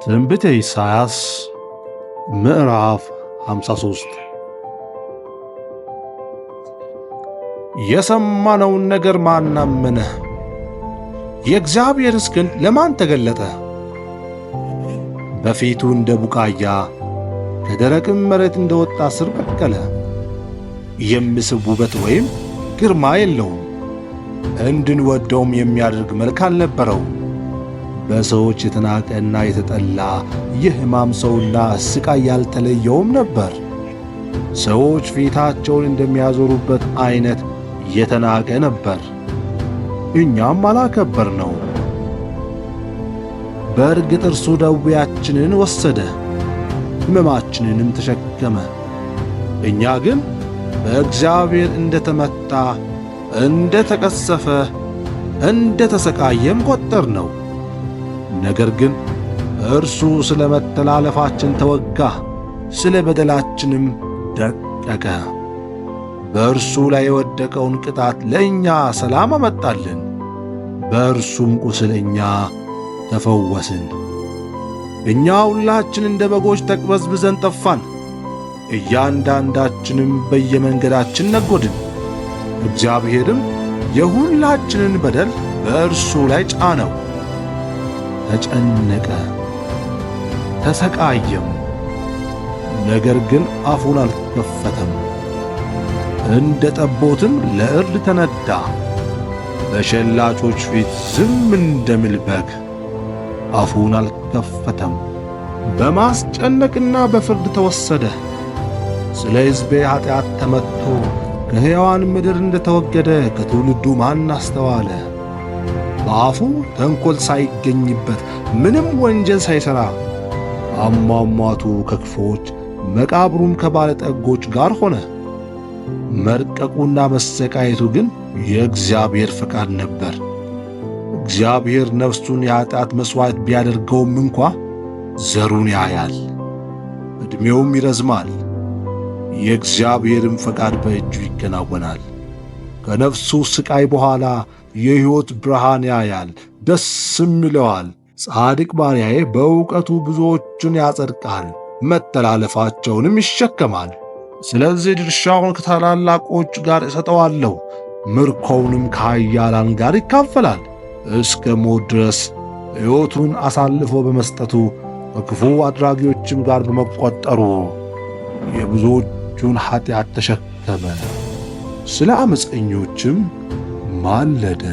ትንቢተ ኢሳይያስ ምዕራፍ 53 የሰማነውን ነገር ማን አመነ? የእግዚአብሔርስ ክንድ ለማን ተገለጠ? በፊቱ እንደ ቡቃያ ከደረቅም መሬት እንደወጣ ሥር በቀለ። የሚስብ ውበት ወይም ግርማ የለውም፣ እንድንወደውም የሚያደርግ መልክ አልነበረው። በሰዎች የተናቀና የተጠላ የሕማም ሰውና ሥቃይ ያልተለየውም ነበር። ሰዎች ፊታቸውን እንደሚያዞሩበት ዐይነት የተናቀ ነበር፣ እኛም አላከበርነው። በእርግጥ እርሱ ደዌያችንን ወሰደ፣ ሕመማችንንም ተሸከመ። እኛ ግን በእግዚአብሔር እንደ ተመታ፣ እንደ ተቀሰፈ፣ እንደ ተሰቃየም ቈጠርነው። ነገር ግን እርሱ ስለ መተላለፋችን ተወጋ፣ ስለ በደላችንም ደቀቀ። በእርሱ ላይ የወደቀውን ቅጣት ለእኛ ሰላም አመጣልን፣ በእርሱም ቁስል እኛ ተፈወስን። እኛ ሁላችን እንደ በጎች ተቅበዝብዘን ጠፋን፣ እያንዳንዳችንም በየመንገዳችን ነጐድን። እግዚአብሔርም የሁላችንን በደል በእርሱ ላይ ጫነው። ተጨነቀ፣ ተሰቃየም፣ ነገር ግን አፉን አልከፈተም። እንደ ጠቦትም ለእርድ ተነዳ፣ በሸላቾች ፊት ዝም እንደሚል በግ አፉን አልከፈተም። በማስጨነቅና በፍርድ ተወሰደ። ስለ ሕዝቤ ኀጢአት ተመትቶ ከሕያዋን ምድር እንደ ተወገደ ከትውልዱ ማን አስተዋለ? በአፉ ተንኰል ሳይገኝበት ምንም ወንጀል ሳይሠራ አሟሟቱ ከክፉዎች መቃብሩም ከባለጠጎች ጋር ሆነ። መርቀቁና መሰቃየቱ ግን የእግዚአብሔር ፈቃድ ነበር። እግዚአብሔር ነፍሱን የኀጢአት መሥዋዕት ቢያደርገውም እንኳ ዘሩን ያያል፣ ዕድሜውም ይረዝማል። የእግዚአብሔርም ፈቃድ በእጁ ይከናወናል። ከነፍሱ ሥቃይ በኋላ የሕይወት ብርሃን ያያል፣ ደስም ይለዋል። ጻድቅ ባሪያዬ በእውቀቱ ብዙዎቹን ያጸድቃል፣ መተላለፋቸውንም ይሸከማል። ስለዚህ ድርሻውን ከታላላቆች ጋር እሰጠዋለሁ፣ ምርኮውንም ከኃያላን ጋር ይካፈላል። እስከ ሞት ድረስ ሕይወቱን አሳልፎ በመስጠቱ ከክፉ አድራጊዎችም ጋር በመቈጠሩ የብዙዎቹን ኀጢአት ተሸከመ፣ ስለ ዓመፀኞችም ማለደ።